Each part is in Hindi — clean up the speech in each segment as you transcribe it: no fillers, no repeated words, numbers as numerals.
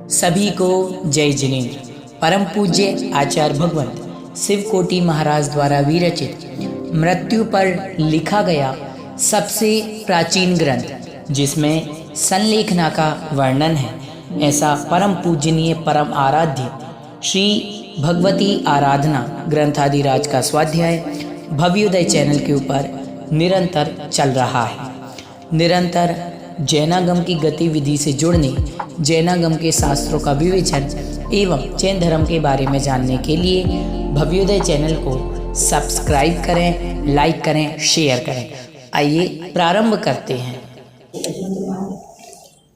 सभी को जय जिनेन्द्र। परम पूज्य आचार्य भगवंत शिवकोटि महाराज द्वारा विरचित मृत्यु पर लिखा गया सबसे प्राचीन ग्रंथ जिसमें संलेखना का वर्णन है, ऐसा परम पूजनीय परम आराध्य श्री भगवती आराधना ग्रंथादिराज का स्वाध्याय भव्योदय चैनल के ऊपर निरंतर चल रहा है। निरंतर जैनागम की गतिविधि से जुड़ने, जैनागम के शास्त्रों का विवेचन एवं जैन धर्म के बारे में जानने के लिए भव्योदय चैनल को सब्सक्राइब करें, लाइक करें, शेयर करें। आइए प्रारंभ करते हैं।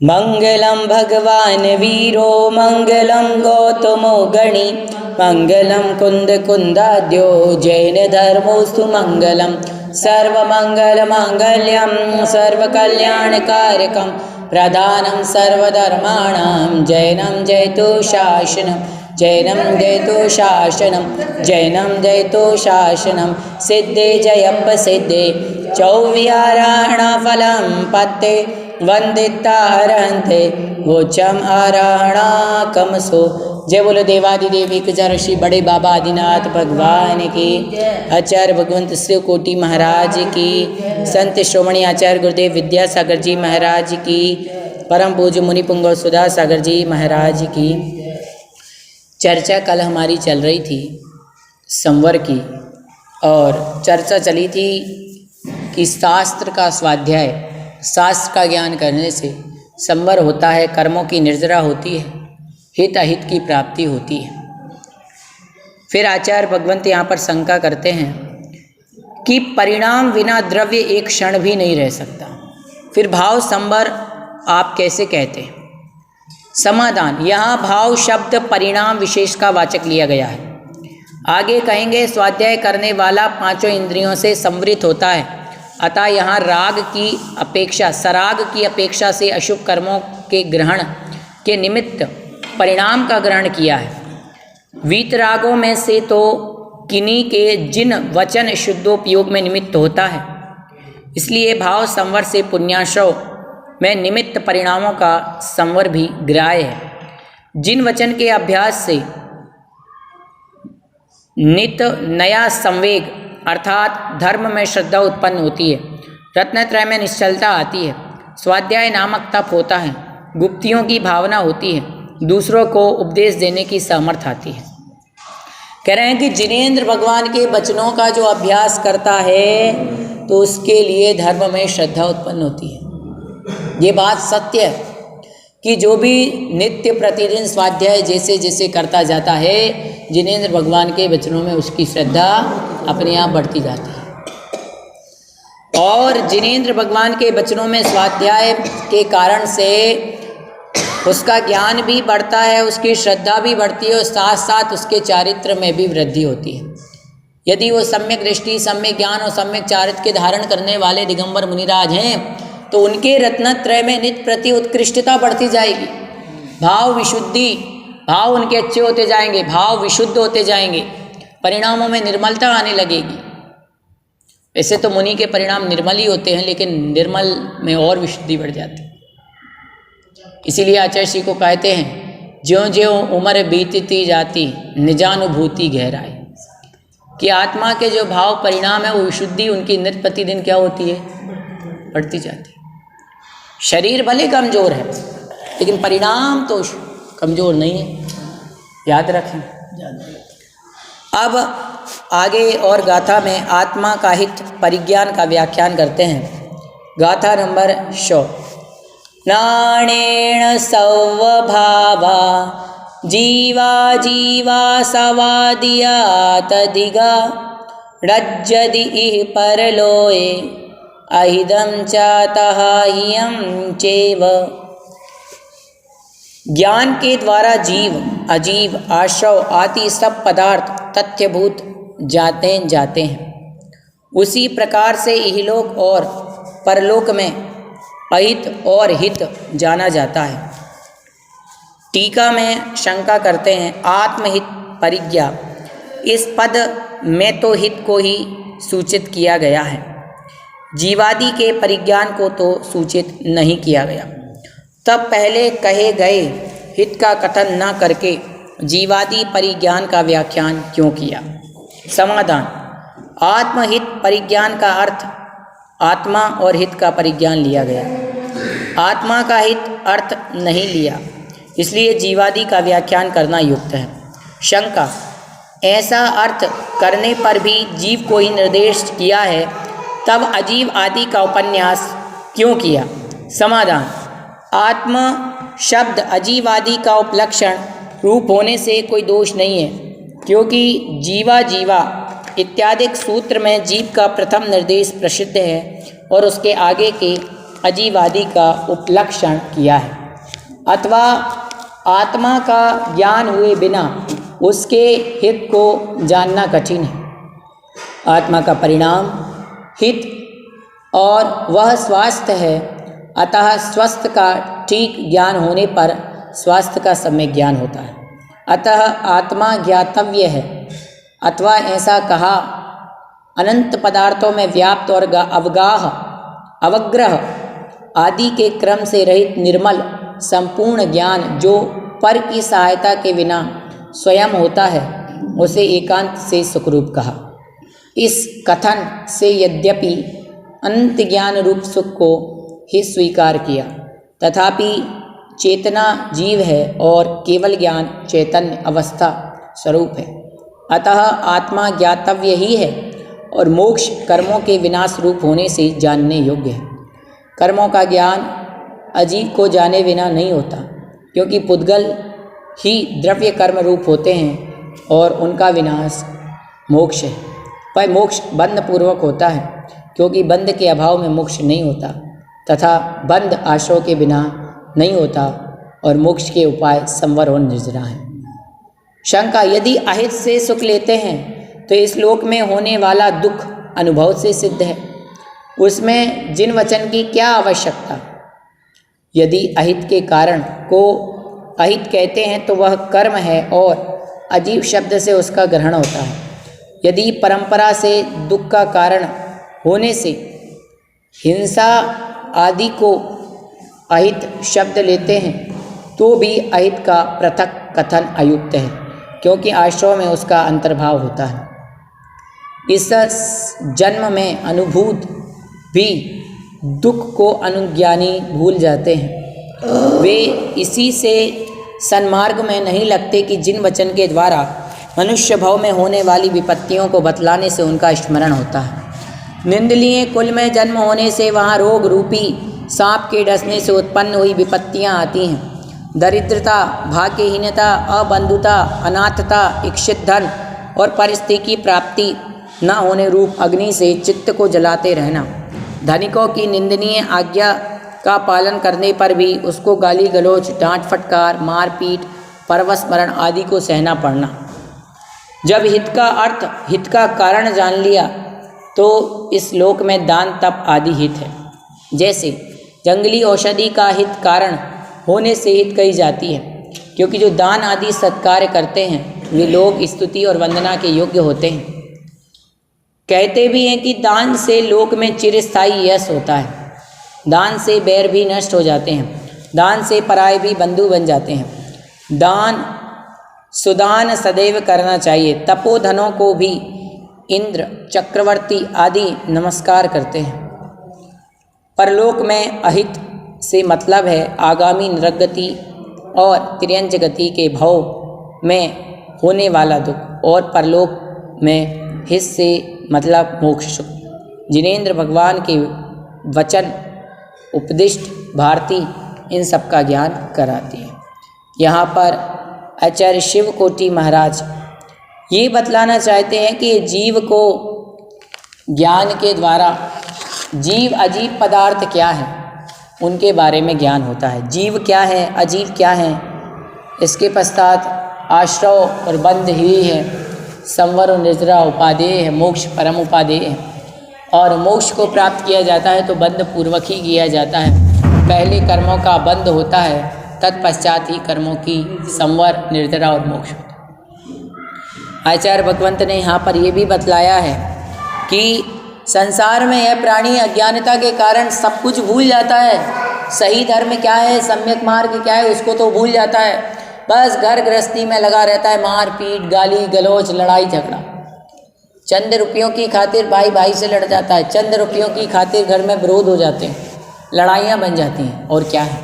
मंगलम भगवान वीरो मंगलम गौतमो गणी मंगलम कुंद कुंदाद्यो जैन धर्मोस्तु मंगलम सर्वमंगल मांगल्यम सर्वकल्याणकारकम प्रधानं सर्वधर्माणां जैनं जयतु शासनं जैनं जयतु शासनं जैनं जयतु शासनं सिद्धे जयप्प सिद्धे चौव्याराहणफलं पत्ते वंदिता हरन्ते वोचम आराहणा कमसो। जय बोलो देवादिदेव एक ऋषि बड़े बाबा आदिनाथ भगवान की, आचार्य भगवंत शिवकोटि महाराज की, संत श्रोमणी आचार्य गुरुदेव विद्यासागर जी महाराज की, परम पूज्य मुनि पुंगव सुधा सागर जी महाराज की। चर्चा कल हमारी चल रही थी संवर की, और चर्चा चली थी कि शास्त्र का स्वाध्याय, शास्त्र का ज्ञान करने से संवर होता है, कर्मों की निर्जरा होती है, हित अहित की प्राप्ति होती है। फिर आचार्य भगवंत यहाँ पर शंका करते हैं कि परिणाम बिना द्रव्य एक क्षण भी नहीं रह सकता, फिर भाव संवर आप कैसे कहते हैं? समाधान, यहाँ भाव शब्द परिणाम विशेष का वाचक लिया गया है। आगे कहेंगे स्वाध्याय करने वाला पांचों इंद्रियों से संवरित होता है, अतः यहाँ राग की अपेक्षा, सराग की अपेक्षा से अशुभ कर्मों के ग्रहण के निमित्त परिणाम का ग्रहण किया है। वीतरागों में से तो किन्हीं के जिन वचन शुद्धोपयोग में निमित्त होता है, इसलिए भाव संवर से पुण्याशव में निमित्त परिणामों का संवर भी ग्राह्य है। जिन वचन के अभ्यास से नित नया संवेग अर्थात धर्म में श्रद्धा उत्पन्न होती है, रत्नत्रय में निश्चलता आती है, स्वाध्याय नामक तप होता है, गुप्तियों की भावना होती है, दूसरों को उपदेश देने की सामर्थ्य आती है। कह रहे हैं कि जिनेंद्र भगवान के वचनों का जो अभ्यास करता है तो उसके लिए धर्म में श्रद्धा उत्पन्न होती है। ये बात सत्य है कि जो भी नित्य प्रतिदिन स्वाध्याय जैसे जैसे करता जाता है, जिनेंद्र भगवान के वचनों में उसकी श्रद्धा अपने आप बढ़ती जाती है। और जिनेंद्र भगवान के वचनों में स्वाध्याय के कारण से उसका ज्ञान भी बढ़ता है, उसकी श्रद्धा भी बढ़ती है, और साथ साथ उसके चारित्र में भी वृद्धि होती है। यदि वो सम्यक दृष्टि, सम्यक ज्ञान और सम्यक चारित्र के धारण करने वाले दिगंबर मुनिराज हैं तो उनके रत्नत्रय में नित्य प्रति उत्कृष्टता बढ़ती जाएगी। भाव विशुद्धि, भाव उनके अच्छे होते जाएंगे, भाव विशुद्ध होते जाएंगे, परिणामों में निर्मलता आने लगेगी। वैसे तो मुनि के परिणाम निर्मल ही होते हैं, लेकिन निर्मल में और विशुद्धि बढ़ जाती है। इसीलिए आचार्य श्री को कहते हैं, ज्यों ज्यों उम्र बीतती जाती निजानुभूति गहराई, कि आत्मा के जो भाव परिणाम है वो विशुद्धि उनकी नित्य प्रतिदिन क्या होती है, बढ़ती जाती है। शरीर भले कमजोर है लेकिन परिणाम तो कमजोर नहीं है, याद रखें। अब आगे और गाथा में आत्मा का हित परिज्ञान का व्याख्यान करते हैं। गाथा नंबर 100। नाणेन सौभावा जीवा जीवा सवादिया तदिगा रज्जदि इह परलोए अहिदं चातः हियं चैव। ज्ञान के द्वारा जीव, अजीव, आश्रव आदि सब पदार्थ तथ्यभूत जाते हैं। उसी प्रकार से इहलोक और परलोक में अहित और हित जाना जाता है। टीका में शंका करते हैं, आत्महित परिज्ञा, इस पद में तो हित को ही सूचित किया गया है, जीवादि के परिज्ञान को तो सूचित नहीं किया गया। तब पहले कहे गए हित का कथन न करके जीवादि परिज्ञान का व्याख्यान क्यों किया? समाधान: आत्महित परिज्ञान का अर्थ आत्मा और हित का परिज्ञान लिया गया, आत्मा का हित अर्थ नहीं लिया, इसलिए जीवादि का व्याख्यान करना युक्त है। शंका: ऐसा अर्थ करने पर भी जीव को ही निर्देश किया है, तब अजीव आदि का उपन्यास क्यों किया? समाधान: आत्म शब्द अजीव आदि का उपलक्षण रूप होने से कोई दोष नहीं है, क्योंकि जीवा जीवा इत्यादि सूत्र में जीव का प्रथम निर्देश प्रसिद्ध है और उसके आगे के अजीव आदि का उपलक्षण किया है। अथवा आत्मा का ज्ञान हुए बिना उसके हित को जानना कठिन है। आत्मा का परिणाम हित और वह स्वास्थ्य है, अतः स्वस्थ का ठीक ज्ञान होने पर स्वास्थ्य का सम्यक ज्ञान होता है। अतः आत्मा ज्ञातव्य है। अथवा ऐसा कहा, अनंत पदार्थों में व्याप्त और अवगाह अवग्रह आदि के क्रम से रहित निर्मल संपूर्ण ज्ञान जो पर की सहायता के बिना स्वयं होता है, उसे एकांत से सुखरूप कहा। इस कथन से यद्यपि अनंत ज्ञान रूप सुख को ही स्वीकार किया, तथापि चेतना जीव है और केवल ज्ञान चैतन्य अवस्था स्वरूप है। अतः आत्मा ज्ञातव्य ही है और मोक्ष कर्मों के विनाश रूप होने से जानने योग्य है। कर्मों का ज्ञान अजीव को जाने बिना नहीं होता, क्योंकि पुद्गल ही द्रव्य कर्म रूप होते हैं और उनका विनाश मोक्ष है। पर मोक्ष बंध पूर्वक होता है, क्योंकि बंध के अभाव में मोक्ष नहीं होता, तथा बंध आश्रय के बिना नहीं होता और मोक्ष के उपाय संवर और निर्जरा है। शंका: यदि अहित से सुख लेते हैं तो इस लोक में होने वाला दुख अनुभव से सिद्ध है, उसमें जिन वचन की क्या आवश्यकता? यदि अहित के कारण को अहित कहते हैं तो वह कर्म है और अजीव शब्द से उसका ग्रहण होता है। यदि परंपरा से दुख का कारण होने से हिंसा आदि को अहित शब्द लेते हैं तो भी अहित का पृथक कथन अयुक्त है, क्योंकि आश्रय में उसका अंतर्भाव होता है। इस जन्म में अनुभूत भी दुख को अनुज्ञानी भूल जाते हैं। वे इसी से सन्मार्ग में नहीं लगते कि जिन वचन के द्वारा मनुष्य भव में होने वाली विपत्तियों को बतलाने से उनका स्मरण होता है। निंदनीय कुल में जन्म होने से वहाँ रोग रूपी सांप के डसने से उत्पन्न हुई विपत्तियाँ आती हैं। दरिद्रता, भाग्यहीनता, अबंधुता, अनाथता, इच्छित धन और परिस्थिति की प्राप्ति न होने रूप अग्नि से चित्त को जलाते रहना, धनिकों की निंदनीय आज्ञा का पालन करने पर भी उसको गाली गलौज, डांट फटकार, मारपीट, परवस्मरण आदि को सहना पड़ना। जब हित का अर्थ, हित का कारण जान लिया तो इस लोक में दान तप आदि हित है। जैसे जंगली औषधि का हित कारण होने से हित कही जाती है, क्योंकि जो दान आदि सत्कार्य करते हैं वे लोग स्तुति और वंदना के योग्य होते हैं। कहते भी हैं कि दान से लोक में चिरस्थायी यश होता है। दान से बैर भी नष्ट हो जाते हैं, दान से पराये भी बंधु बन जाते हैं। दान सुदान सदैव करना चाहिए। तपोधनों को भी इंद्र, चक्रवर्ती आदि नमस्कार करते हैं। परलोक में अहित से मतलब है आगामी नरगति और तिर्यंच गति के भव में होने वाला दुख, और परलोक में हित से मतलब मोक्ष सुख। जिनेंद्र भगवान के वचन उपदिष्ट भारती इन सब का ज्ञान कराती है। यहाँ पर आचार्य शिव कोटि महाराज ये बतलाना चाहते हैं कि जीव को ज्ञान के द्वारा जीव अजीव पदार्थ क्या है उनके बारे में ज्ञान होता है। जीव क्या है, अजीव क्या है, इसके पश्चात आश्रय और बंध ही है, संवर और निर्जरा उपादेय है, मोक्ष परम उपादेय है। और मोक्ष को प्राप्त किया जाता है तो बंध पूर्वक ही किया जाता है। पहले कर्मों का बंध होता है, तत्पश्चात ही कर्मों की संवर, निर्जरा और मोक्ष। आचार्य भगवंत ने यहाँ पर यह भी बतलाया है कि संसार में यह प्राणी अज्ञानता के कारण सब कुछ भूल जाता है, सही धर्म क्या है, सम्यक मार्ग क्या है, उसको तो भूल जाता है। बस घर गृहस्थी में लगा रहता है, मार पीट, गाली गलौज, लड़ाई झगड़ा। चंद रुपयों की खातिर भाई भाई से लड़ जाता है, चंद रुपयों की खातिर घर में विरोध हो जाते हैं, लड़ाइयाँ बन जाती हैं। और क्या है,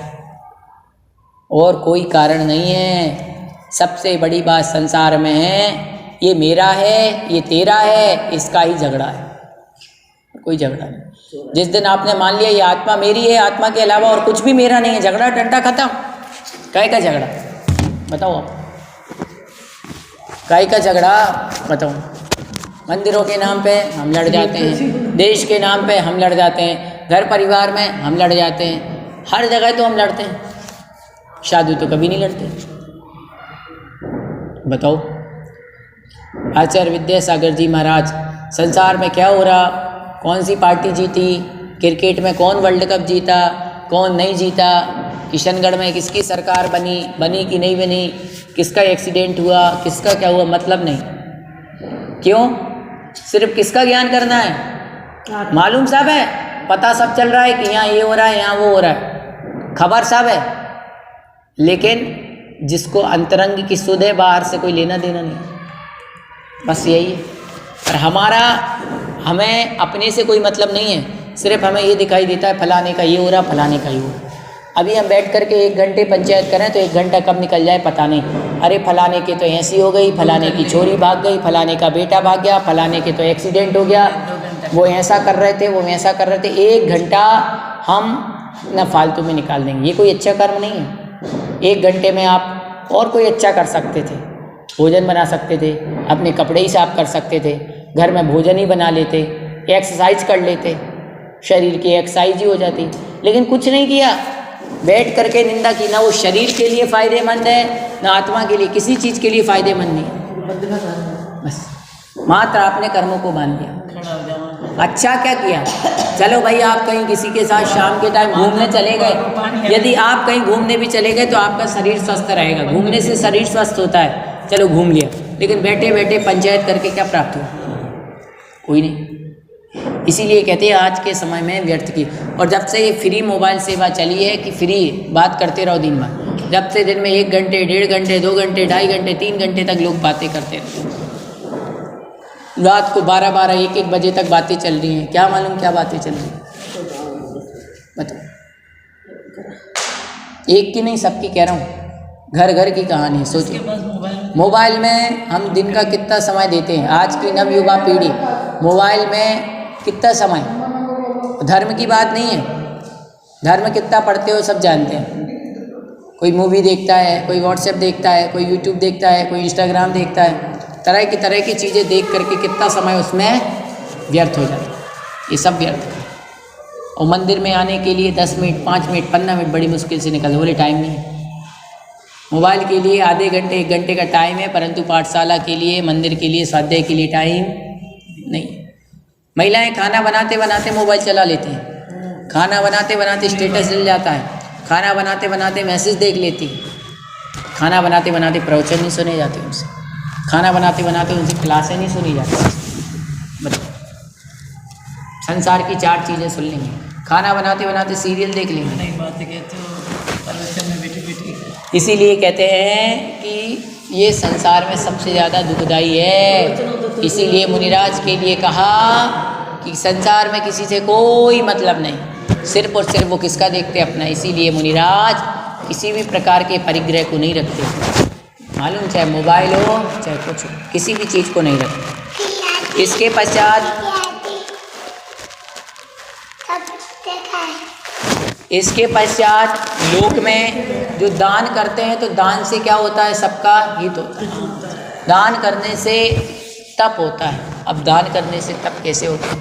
और कोई कारण नहीं है। सबसे बड़ी बात संसार में है, ये मेरा है, ये तेरा है, इसका ही झगड़ा है, कोई झगड़ा नहीं। जिस दिन आपने मान लिया ये आत्मा मेरी है, आत्मा के अलावा और कुछ भी मेरा नहीं है, झगड़ा डंडा खत्म। काहे का झगड़ा बताओ आप, काहे का झगड़ा बताओ। मंदिरों के नाम पे हम लड़ जाते हैं, देश के नाम पे हम लड़ जाते हैं, घर परिवार में हम लड़ जाते हैं, हर जगह तो हम लड़ते हैं। शादी तो कभी नहीं लड़ते। बताओ आचार्य विद्यासागर जी महाराज, संसार में क्या हो रहा, कौन सी पार्टी जीती, क्रिकेट में कौन वर्ल्ड कप जीता, कौन नहीं जीता, किशनगढ़ में किसकी सरकार बनी कि नहीं बनी, किसका एक्सीडेंट हुआ, किसका क्या हुआ, मतलब नहीं। क्यों? सिर्फ किसका ज्ञान करना है, मालूम सब है, पता सब चल रहा है कि यहाँ ये हो रहा है, यहाँ वो हो रहा है, खबर सब है, लेकिन जिसको अंतरंग की सुध है, बाहर से कोई लेना देना नहीं, बस यही है। और हमें अपने से कोई मतलब नहीं है, सिर्फ हमें ये दिखाई देता है फलाने का ये हो रहा, फलाने का ये हो रहा। अभी हम बैठ करके 1 घंटे पंचायत करें तो 1 घंटा कब निकल जाए पता नहीं। अरे फलाने के तो ऐसी हो गई, फलाने की छोरी भाग गई, फलाने का बेटा भाग गया, फलाने के तो एक्सीडेंट हो गया, वो ऐसा कर रहे थे, वो वैसा कर रहे थे। 1 घंटा हम न फालतू में निकाल देंगे, ये कोई अच्छा कर्म नहीं है। 1 घंटे में आप और कोई अच्छा कर सकते थे, भोजन बना सकते थे, अपने कपड़े ही साफ कर सकते थे, घर में भोजन ही बना लेते, एक्सरसाइज कर लेते, शरीर की एक्सरसाइज ही हो जाती, लेकिन कुछ नहीं किया। बैठ करके निंदा की, ना वो शरीर के लिए फ़ायदेमंद है, ना आत्मा के लिए, किसी चीज़ के लिए फ़ायदेमंद नहीं। बस मात्र आपने कर्मों को बांध दिया। अच्छा क्या किया, चलो भाई आप कहीं किसी के साथ शाम के टाइम घूमने चले गए, यदि आप कहीं घूमने भी चले गए तो आपका शरीर स्वस्थ रहेगा, घूमने से शरीर स्वस्थ होता है, चलो घूम लिया, लेकिन बैठे बैठे पंचायत करके क्या प्राप्त हुआ, कोई नहीं। इसीलिए कहते हैं आज के समय में व्यर्थ की। और जब से ये फ्री मोबाइल सेवा चली है कि फ्री बात करते रहो दिन भर, जब से दिन में 1 घंटे 1.5 घंटे 2 घंटे 2.5 घंटे 3 घंटे तक लोग बातें करते रहते, रात को 12-12 1-1 बजे तक बातें चल रही हैं, क्या मालूम क्या बातें चल रही हैं, बताओ। एक की नहीं सबकी कह रहा हूँ, घर घर की कहानी है। सोचिए मोबाइल में हम दिन का कितना समय देते हैं, आज की नवयुवा पीढ़ी मोबाइल में कितना समय, धर्म की बात नहीं है, धर्म कितना पढ़ते हो सब जानते हैं। कोई मूवी देखता है, कोई व्हाट्सएप देखता है, कोई यूट्यूब देखता है, कोई इंस्टाग्राम देखता है, तरह की चीज़ें देख करके कितना समय उसमें व्यर्थ हो जाता है, ये सब व्यर्थ है। और मंदिर में आने के लिए 10 मिनट 5 मिनट 15 मिनट बड़ी मुश्किल से निकलते, बोले टाइम नहीं है। मोबाइल के लिए आधे घंटे 1 घंटे का टाइम है, परंतु पाठशाला के लिए, मंदिर के लिए, स्वाध्याय के लिए टाइम नहीं। महिलाएं खाना बनाते बनाते मोबाइल चला लेती हैं, खाना बनाते बनाते स्टेटस डल जाता है, खाना बनाते बनाते मैसेज देख लेती है, खाना बनाते बनाते प्रवचन नहीं सुने जाते उनसे, खाना बनाते बनाते उनसे क्लासें नहीं सुनी जाती। बताओ, संसार की 4 चीज़ें सुन लेंगे, खाना बनाते बनाते सीरियल देख लेंगे, नहीं बातें कहते हो प्रवचन में बैठी बैठी। इसीलिए कहते हैं कि ये संसार में सबसे ज़्यादा दुखदाई है। इसीलिए मुनिराज के लिए कहा कि संसार में किसी से कोई मतलब नहीं, सिर्फ और सिर्फ वो किसका देखते अपना। इसीलिए मुनिराज किसी भी प्रकार के परिग्रह को नहीं रखते, मालूम चाहे मोबाइल हो चाहे कुछ हो, किसी भी चीज़ को नहीं रखते। इसके पश्चात लोक में जो दान करते हैं तो दान से क्या होता है, सबका हित होता है। दान करने से तप होता है। अब दान करने से तप कैसे होता है?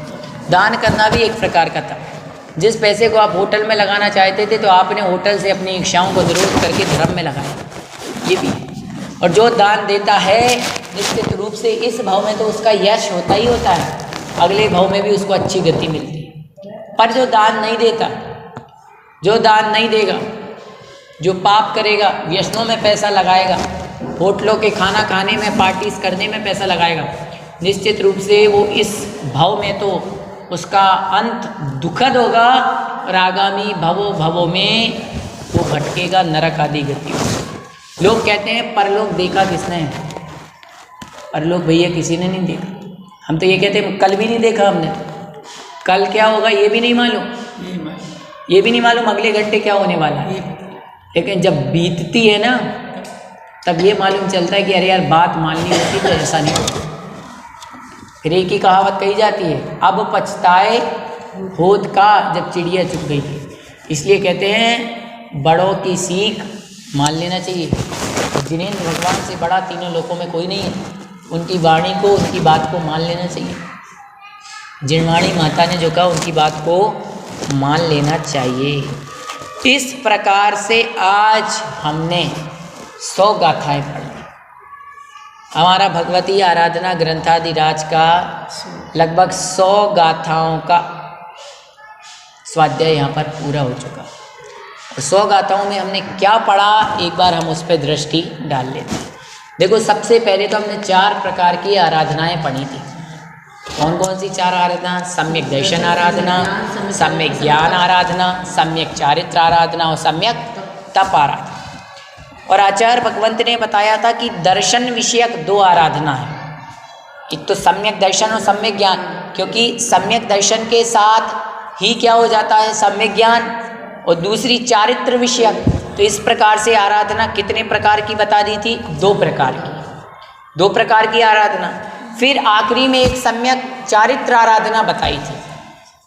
दान करना भी एक प्रकार का तप। जिस पैसे को आप होटल में लगाना चाहते थे तो आपने होटल से अपनी इच्छाओं को विरोध करके धर्म में लगाया, ये भी है। और जो दान देता है निश्चित रूप से इस भाव में तो उसका यश होता ही होता है, अगले भाव में भी उसको अच्छी गति मिलती है। पर जो दान नहीं देता, जो दान नहीं देगा, जो पाप करेगा, व्यसनों में पैसा लगाएगा, होटलों के खाना खाने में, पार्टीज करने में पैसा लगाएगा, निश्चित रूप से वो इस भाव में तो उसका अंत दुखद होगा और आगामी भवो भवो में वो भटकेगा नरक आदि गति। लोग कहते हैं परलोक देखा किसने है? परलोक भैया किसी ने नहीं देखा। हम तो ये कहते हैं कल भी नहीं देखा हमने, कल क्या होगा ये भी नहीं मालूम, ये भी नहीं मालूम अगले घंटे क्या होने वाला है। लेकिन जब बीतती है ना तब ये मालूम चलता है कि अरे यार बात माननी होती तो ऐसा नहीं होता। फिर एक ही कहावत कही जाती है, अब पछताए होत का जब चिड़िया चुग गई थी। इसलिए कहते हैं बड़ों की सीख मान लेना चाहिए। जिनेंद्र भगवान से बड़ा तीनों लोकों में कोई नहीं है, उनकी वाणी को, उनकी बात को मान लेना चाहिए। जिनवाणी माता ने जो कहा उनकी बात को मान लेना चाहिए। इस प्रकार से आज हमने 100 गाथाएं पढ़ी। हमारा भगवती आराधना ग्रंथादिराज का लगभग 100 गाथाओं का स्वाध्याय यहाँ पर पूरा हो चुका। 100 गाथाओं में हमने क्या पढ़ा, एक बार हम उस पर दृष्टि डाल लेते हैं। देखो, सबसे पहले तो हमने 4 प्रकार की आराधनाएं पढ़ी थी। कौन कौन सी 4 आराधना? सम्यक दर्शन आराधना, सम्यक ज्ञान आराधना, सम्यक चारित्र आराधना और सम्यक तप आराधना। और आचार्य भगवंत ने बताया था कि दर्शन विषयक 2 आराधना है। एक तो सम्यक दर्शन और सम्यक ज्ञान, क्योंकि सम्यक दर्शन के साथ ही क्या हो जाता है? सम्यक ज्ञान। और दूसरी चारित्र विषयक। तो इस प्रकार से आराधना कितने प्रकार की बता दी थी? 2 प्रकार की, 2 प्रकार की आराधना। फिर आखिरी में एक सम्यक चारित्र आराधना बताई थी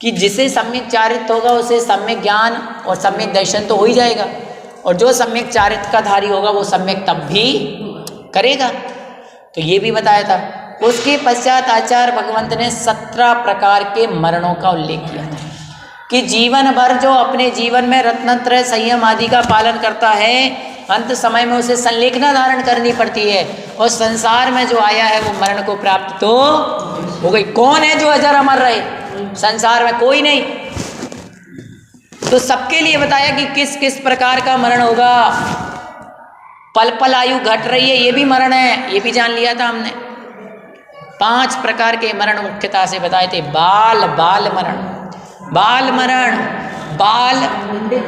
कि जिसे सम्यक चारित्र होगा उसे सम्यक ज्ञान और सम्यक दर्शन तो हो ही जाएगा, और जो सम्यक चारित्र का धारी होगा वो सम्यक तप भी करेगा। तो ये भी बताया था। उसके पश्चात आचार्य भगवंत ने 17 प्रकार के मरणों का उल्लेख किया था कि जीवन भर जो अपने जीवन में रत्नत्रय संयम आदि का पालन करता है, अंत समय में उसे संलेखना धारण करनी पड़ती है, और संसार में जो आया है वो मरण को प्राप्त तो हो गई। कौन है जो अजर अमर रहे? संसार में कोई नहीं। तो सबके लिए बताया कि किस किस प्रकार का मरण होगा। पल पल आयु घट रही है, ये भी मरण है, ये भी जान लिया था हमने। 5 प्रकार के मरण मुख्यतः से बताए थे। बाल मरण, बाल मरण, बाल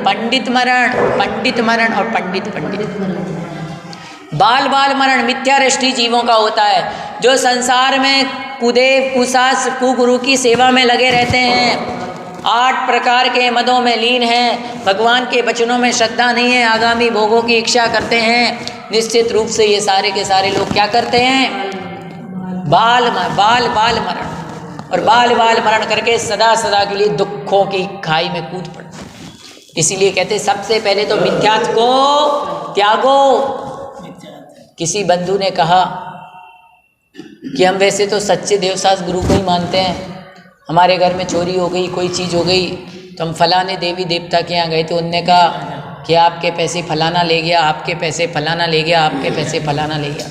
पंडित मरण, पंडित मरण और पंडित। बाल मरण मिथ्यादृष्टि जीवों का होता है, जो संसार में कुदेव कुसास कुगुरु की सेवा में लगे रहते हैं, 8 प्रकार के मदों में लीन हैं, भगवान के वचनों में श्रद्धा नहीं है, आगामी भोगों की इच्छा करते हैं। निश्चित रूप से ये सारे के सारे लोग क्या करते हैं? बाल मरण, और बाल मरण करके सदा सदा के लिए दुखों की खाई में कूद पड़ते। इसीलिए कहते सबसे पहले तो मिथ्यात्व को त्यागो। किसी बंधु ने कहा कि हम वैसे तो सच्चे देवसास गुरु को ही मानते हैं, हमारे घर में चोरी हो गई, कोई चीज़ हो गई तो हम फलाने देवी देवता के यहाँ गए तो उनने कहा कि आपके पैसे फलाना ले गया, आपके पैसे फलाना ले गया, आपके पैसे फलाना ले गया।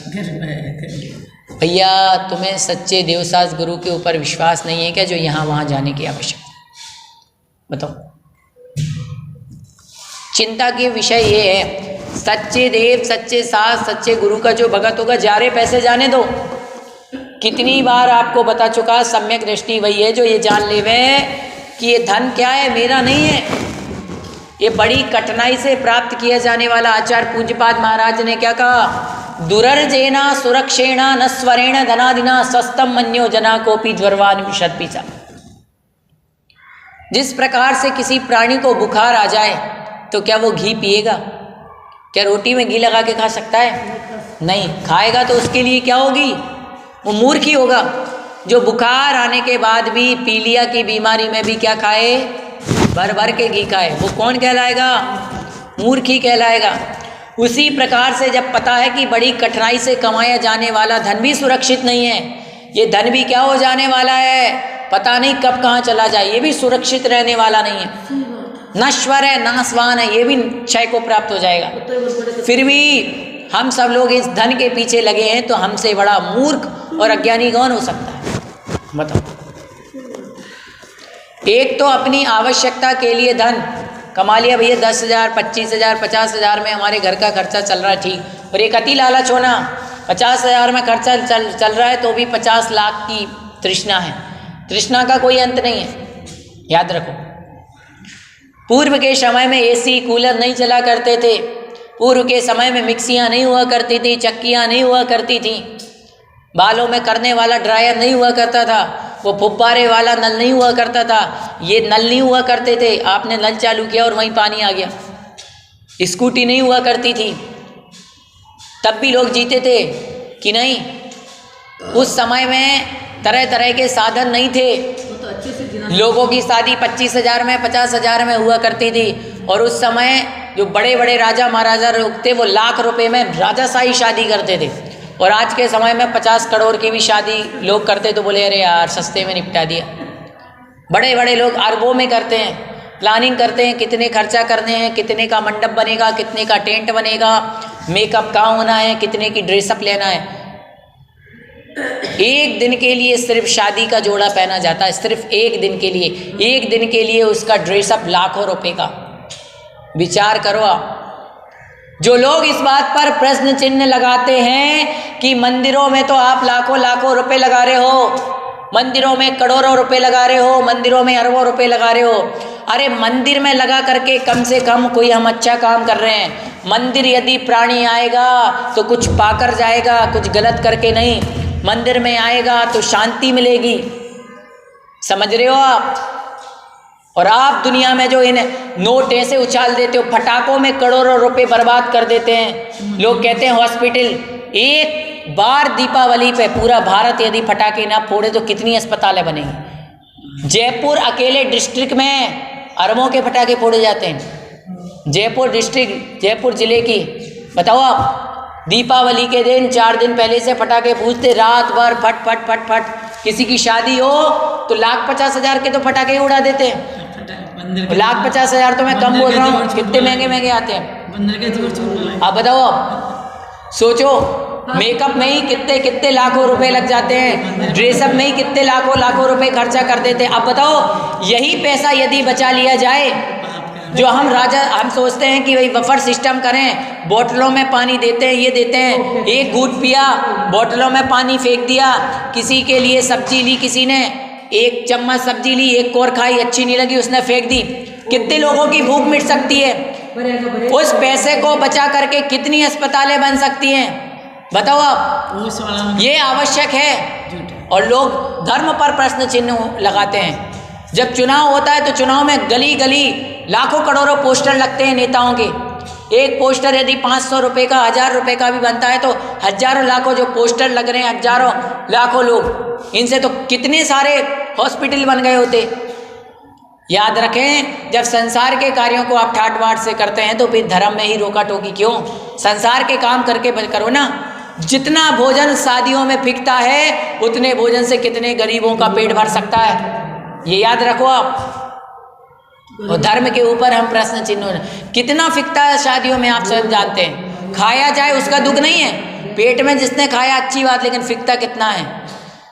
भैया, तुम्हें सच्चे देवसास गुरु के ऊपर विश्वास नहीं है क्या, जो यहाँ वहाँ जाने की आवश्यकता? बताओ। चिंता के विषय ये है, सच्चे देव, सच्चे सास, सच्चे गुरु का जो भगत होगा, जारे पैसे जाने दो। कितनी बार आपको बता चुका, सम्यक दृष्टि वही है जो ये जान लेवे कि ये धन क्या है, मेरा नहीं है, ये बड़ी कठिनाई से प्राप्त किया जाने वाला। आचार्य पूज्यपाद महाराज ने क्या कहा? दुरर्जेना सुरक्षेणा न स्वरेण धनादिना स्वस्तम मन्यो जना कोपी ज्वरवान विशद पीछा। जिस प्रकार से किसी प्राणी को बुखार आ जाए तो क्या वो घी पिएगा? क्या रोटी में घी लगा के खा सकता है? नहीं। खाएगा तो उसके लिए क्या होगी? वो मूर्ख ही होगा। जो बुखार आने के बाद भी पीलिया की बीमारी में भी क्या खाए? भर भर के घी खाए, वो कौन कहलाएगा? मूर्ख ही कहलाएगा। उसी प्रकार से जब पता है कि बड़ी कठिनाई से कमाया जाने वाला धन भी सुरक्षित नहीं है, ये धन भी क्या हो जाने वाला है, पता नहीं कब कहाँ चला जाए, ये भी सुरक्षित रहने वाला नहीं है, नश्वर है, नासवान है, ये भी क्षय को प्राप्त हो जाएगा। फिर भी हम सब लोग इस धन के पीछे लगे हैं, तो हमसे बड़ा मूर्ख और अज्ञानी कौन हो सकता है? बताओ। एक तो अपनी आवश्यकता के लिए धन कमा लिया भैया, 10,000, 25,000, 50,000 में हमारे घर का खर्चा चल रहा है, ठीक। और एक अति लालच होना, 50,000 में खर्चा चल रहा है तो भी 50 लाख की तृष्णा है। तृष्णा का कोई अंत नहीं है, याद रखो। पूर्व के समय में एसी कूलर नहीं चला करते थे, पूर्व के समय में मिक्सियाँ नहीं हुआ करती थी, चक्कियाँ नहीं हुआ करती थी, बालों में करने वाला ड्रायर नहीं हुआ करता था, वो फुब्बारे वाला नल नहीं हुआ करता था, ये नल नहीं हुआ करते थे, आपने नल चालू किया और वहीं पानी आ गया। स्कूटी नहीं हुआ करती थी, तब भी लोग जीते थे कि नहीं? उस समय में तरह तरह के साधन नहीं थे, लोगों की शादी 25,000 में 50,000 में हुआ करती थी, और उस समय जो बड़े बड़े राजा महाराजा लोग थे वो लाख रुपए में राजाशाही शादी करते थे, और आज के समय में 50 करोड़ की भी शादी लोग करते तो बोले अरे यार सस्ते में निपटा दिया। बड़े बड़े लोग अरबों में करते हैं, प्लानिंग करते हैं कितने खर्चा करने हैं, कितने का मंडप बनेगा, कितने का टेंट बनेगा, मेकअप कहाँ होना है, कितने की ड्रेसअप लेना है। एक दिन के लिए सिर्फ शादी का जोड़ा पहना जाता है, सिर्फ एक दिन के लिए, एक दिन के लिए उसका ड्रेसअप लाखों रुपए का। विचार करो आप। जो लोग इस बात पर प्रश्न चिन्ह लगाते हैं कि मंदिरों में तो आप लाखों लाखों रुपए लगा रहे हो, मंदिरों में करोड़ों रुपए लगा रहे हो, मंदिरों में अरबों रुपए लगा रहे हो, अरे मंदिर में लगा करके कम से कम कोई हम अच्छा काम कर रहे हैं। मंदिर यदि प्राणी आएगा तो कुछ पाकर जाएगा, कुछ गलत करके नहीं। मंदिर में आएगा तो शांति मिलेगी, समझ रहे हो आप? और आप दुनिया में जो इन नोट ऐसे उछाल देते हो, पटाखों में करोड़ों रुपए बर्बाद कर देते हैं। लोग कहते हैं हॉस्पिटल, एक बार दीपावली पे पूरा भारत यदि पटाखे ना फोड़े तो कितनी अस्पतालें बनेंगी। जयपुर अकेले डिस्ट्रिक्ट में अरबों के पटाखे फोड़े जाते हैं। जयपुर डिस्ट्रिक्ट, जयपुर जिले की, बताओ आप, दीपावली के दिन 4 दिन पहले से पटाखे फूटते, रात भर फट फट फट फट। किसी की शादी हो तो 1,50,000 के तो पटाखे उड़ा देते हैं। 1,50,000 तो मैं कम बोल रहा हूँ, कितने महंगे महंगे आते हैं। आप बताओ, आप सोचो, मेकअप में ही कितने कितने लाखों रुपए लग जाते हैं, ड्रेसअप में ही कितने लाखों लाखों रुपए खर्चा कर देते हैं। अब बताओ, यही पैसा यदि बचा लिया जाए, जो हम सोचते हैं कि भाई बफर सिस्टम करें, बोतलों में पानी देते हैं, ये देते हैं, एक घूंट पिया, बोतलों में पानी फेंक दिया। किसी के लिए सब्जी ली, किसी ने 1 चम्मच सब्जी ली, एक कोर खाई, अच्छी नहीं लगी, उसने फेंक दी। कितने लोगों की भूख मिट सकती है? उस पैसे को बचा करके कितनी अस्पतालें बन सकती हैं, बताओ आप। ये आवश्यक है। और लोग धर्म पर प्रश्न चिन्ह लगाते हैं। जब चुनाव होता है तो चुनाव में गली गली लाखों करोड़ों पोस्टर लगते हैं नेताओं के। एक पोस्टर यदि 500 रुपये का, 1000 रुपये का भी बनता है तो हजारों लाखों जो पोस्टर लग रहे हैं, हजारों लाखों लोग, इनसे तो कितने सारे हॉस्पिटल बन गए होते। याद रखें, जब संसार के कार्यों को आप ठाट बाट से करते हैं तो फिर धर्म में ही रोका टोकी क्यों? संसार के काम करके करो ना। जितना भोजन शादियों में फिकता है उतने भोजन से कितने गरीबों का पेट भर सकता है, ये याद रखो आप। और धर्म के ऊपर हम प्रश्न चिन्ह, कितना फिकता है शादियों में आप सब जानते हैं। खाया जाए उसका दुख नहीं है, पेट में जिसने खाया अच्छी बात, लेकिन फिकता कितना है।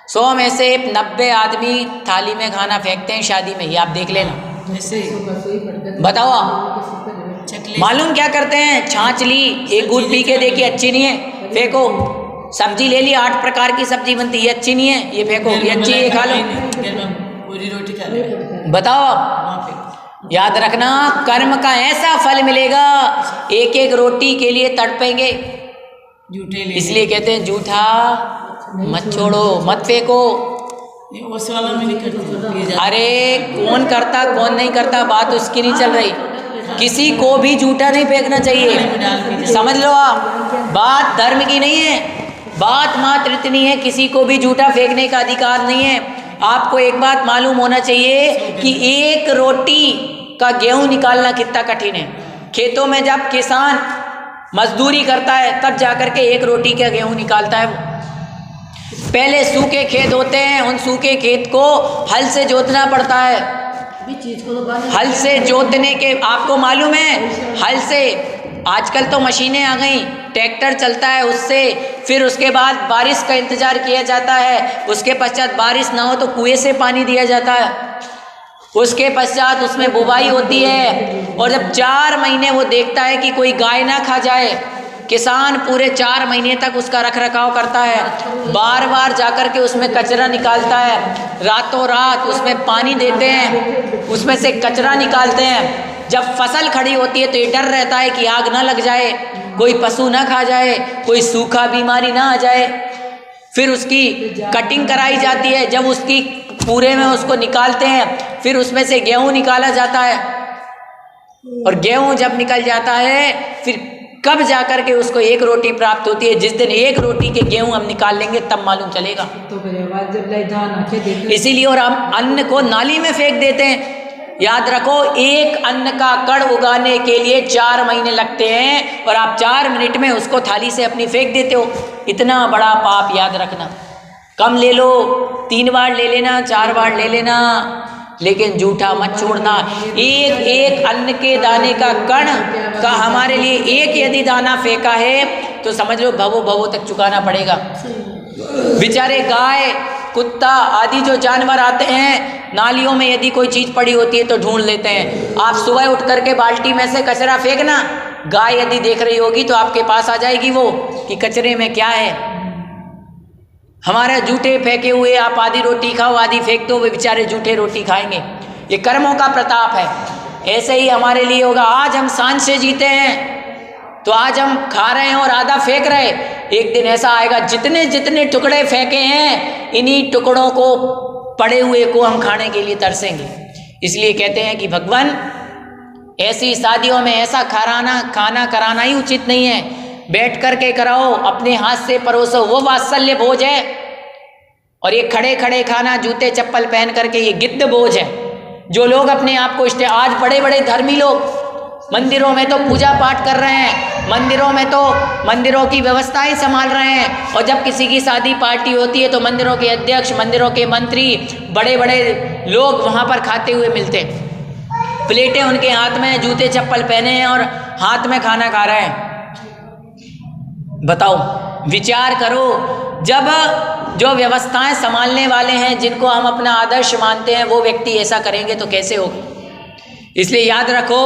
100 में से 90 आदमी थाली में खाना फेंकते हैं शादी में, ये आप देख लेना। बताओ आप, मालूम क्या करते हैं? छाछ ली, एक घूंट पी के देखी, अच्छी नहीं है, फेंको। सब्जी ले ली, 8 प्रकार की सब्जी बनती है, ये अच्छी नहीं है, ये फेंको, ये अच्छी है, ये खा लो। पूरी रोटी खा लो। बताओ आप, याद रखना, कर्म का ऐसा फल मिलेगा, एक एक रोटी के लिए तड़पेंगे। इसलिए कहते हैं जूठा मत छोड़ो, मत फेंको। उस वाला में नहीं करते। अरे कौन करता कौन नहीं करता, बात उसकी नहीं चल रही। किसी को भी जूठा नहीं फेंकना चाहिए, समझ लो आप। बात धर्म की नहीं है, बात मात्र इतनी है, किसी को भी जूठा फेंकने का अधिकार नहीं है। आपको एक बात मालूम होना चाहिए कि एक रोटी का गेहूं निकालना कितना कठिन है। खेतों में जब किसान मजदूरी करता है तब जाकर के एक रोटी का गेहूं निकालता है। वो पहले सूखे खेत होते हैं, उन सूखे खेत को हल से जोतना पड़ता है। हल से जोतने के, आपको मालूम है, हल से आजकल तो मशीनें आ गई, ट्रैक्टर चलता है उससे, फिर उसके बाद बारिश का इंतज़ार किया जाता है, उसके पश्चात बारिश ना हो तो कुएं से पानी दिया जाता है, उसके पश्चात उसमें बुवाई होती है। और जब 4 महीने वो देखता है कि कोई गाय ना खा जाए, किसान पूरे 4 महीने तक उसका रख रखाव करता है, बार बार जाकर के उसमें कचरा निकालता है, रातों रात उसमें पानी देते हैं, उसमें से कचरा निकालते हैं, जब फसल खड़ी होती है तो ये डर रहता है कि आग ना लग जाए, कोई पशु ना खा जाए, कोई सूखा बीमारी ना आ जाए। फिर उसकी कटिंग कराई जाती है, जब उसकी पूरे में उसको निकालते हैं, फिर उसमें से गेहूं निकाला जाता है, और गेहूं जब निकल जाता है फिर कब जाकर के उसको एक रोटी प्राप्त होती है। जिस दिन एक रोटी के गेहूं हम निकाल लेंगे तब मालूम चलेगा। इसीलिए और हम अन्न को नाली में फेंक देते हैं। याद रखो, एक अन्न का कण उगाने के लिए 4 महीने लगते हैं और आप 4 मिनट में उसको थाली से अपनी फेंक देते हो। इतना बड़ा पाप, याद रखना। कम ले लो, 3 बार ले लेना, 4 बार ले लेना, लेकिन जूठा मत छोड़ना। एक एक अन्न के दाने का कण का हमारे लिए एक यदि दाना फेंका है तो समझ लो भवो भवो तक चुकाना पड़ेगा। बेचारे गाय, कुत्ता आदि जो जानवर आते हैं, नालियों में यदि कोई चीज़ पड़ी होती है तो ढूंढ लेते हैं। आप सुबह उठ करके बाल्टी में से कचरा फेंकना, गाय यदि देख रही होगी तो आपके पास आ जाएगी वो कि कचरे में क्या है। हमारे जूठे फेंके हुए आप आधी रोटी खाओ, आधी फेंक दो, वे बेचारे जूठे रोटी खाएंगे। ये कर्मों का प्रताप है। ऐसे ही हमारे लिए होगा। आज हम सांझ से जीते हैं तो आज हम खा रहे हैं और आधा फेंक रहे। एक दिन ऐसा आएगा जितने जितने टुकड़े फेंके हैं, इन्हीं टुकड़ों को, पड़े हुए को हम खाने के लिए तरसेंगे। इसलिए कहते हैं कि भगवान, ऐसी शादियों में ऐसा खाना कराना ही उचित नहीं है। बैठ करके कराओ, अपने हाथ से परोसो, वो वात्सल्य भोज है। और ये खड़े खड़े खाना, जूते चप्पल पहन करके, ये गिद्ध भोज है। जो लोग अपने आप को आज बड़े बड़े धर्मी लोग मंदिरों में तो पूजा पाठ कर रहे हैं, मंदिरों की व्यवस्थाएं संभाल रहे हैं, और जब किसी की शादी पार्टी होती है तो मंदिरों के अध्यक्ष, मंदिरों के मंत्री, बड़े बड़े लोग वहाँ पर खाते हुए मिलते हैं। प्लेटें उनके हाथ में, जूते चप्पल पहने हैं और हाथ में खाना खा रहे हैं। बताओ, विचार करो। जब जो व्यवस्थाएं संभालने वाले हैं, जिनको हम अपना आदर्श मानते हैं, वो व्यक्ति ऐसा करेंगे तो कैसे होगा। इसलिए याद रखो,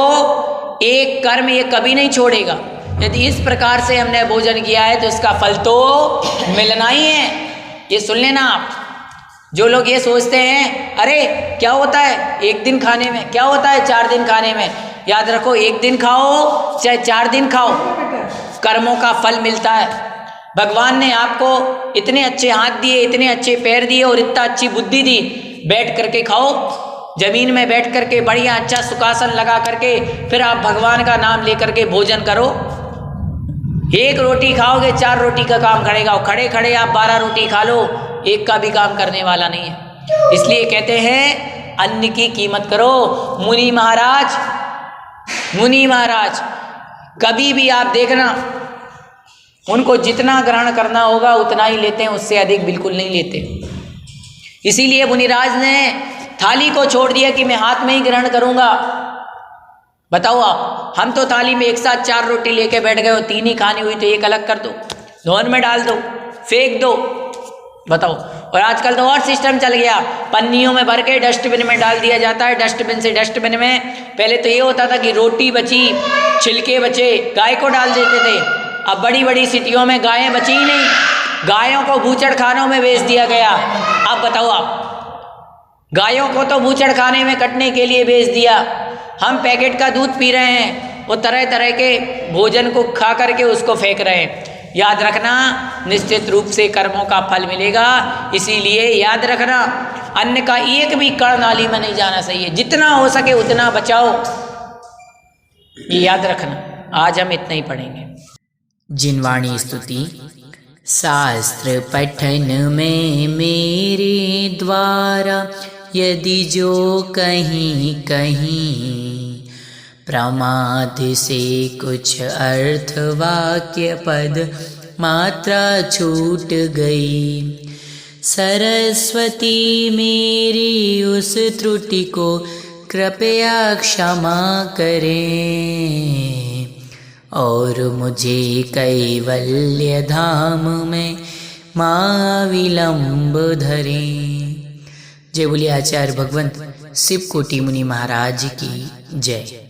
एक कर्म ये कभी नहीं छोड़ेगा। यदि इस प्रकार से हमने भोजन किया है तो इसका फल तो मिलना ही है। ये सुन लेना आप। जो लोग ये सोचते हैं, अरे क्या होता है 1 दिन खाने में, क्या होता है 4 दिन खाने में, याद रखो, 1 दिन खाओ चाहे 4 दिन खाओ, कर्मों का फल मिलता है। भगवान ने आपको इतने अच्छे हाथ दिए, इतने अच्छे पैर दिए और इतना अच्छी बुद्धि दी। बैठ करके खाओ, जमीन में बैठ करके बढ़िया अच्छा सुखासन लगा करके, फिर आप भगवान का नाम लेकर के भोजन करो। 1 रोटी खाओगे 4 रोटी का काम करेगा, और खड़े खड़े आप 12 रोटी खा लो, एक का भी काम करने वाला नहीं है। इसलिए कहते हैं अन्न की कीमत करो। मुनि महाराज कभी भी आप देखना, उनको जितना ग्रहण करना होगा उतना ही लेते हैं, उससे अधिक बिल्कुल नहीं लेते। इसीलिए मुनिराज ने थाली को छोड़ दिया कि मैं हाथ में ही ग्रहण करूंगा। बताओ आप, हम तो थाली में एक साथ 4 रोटी लेके बैठ गए, 3 ही खानी हुई तो 1 अलग कर दो, धोन में डाल दो, फेंक दो। बताओ। और आजकल तो और सिस्टम चल गया, पन्नियों में भर के डस्टबिन में डाल दिया जाता है। डस्टबिन से डस्टबिन में। पहले तो ये होता था कि रोटी बची, छिलके बचे, गाय को डाल देते थे। अब बड़ी बड़ी सिटियों में गायें बची ही नहीं, गायों को बूचड़ खानों में बेच दिया गया। अब बताओ आप, गायों को तो बूचड़ खाने में कटने के लिए बेच दिया। हम पैकेट का दूध पी रहे हैं, वो तरह तरह के भोजन को खा करके उसको फेंक रहे हैं। याद रखना, निश्चित रूप से कर्मों का फल मिलेगा। इसीलिए याद रखना, अन्न का एक भी कण नाली में नहीं जाना चाहिए। जितना हो सके उतना बचाओ, ये याद रखना। आज हम इतना ही पढ़ेंगे। जिनवाणी स्तुति। शास्त्र पठन में मेरे द्वारा यदि जो कहीं कहीं प्रमाद से कुछ अर्थ वाक्य पद मात्रा छूट गई, सरस्वती मेरी उस त्रुटि को कृपया क्षमा करें और मुझे कैवल्य धाम में मां विलंब धरें। जय बोलिए आचार्य भगवंत शिव कोटि मुनि महाराज की जय।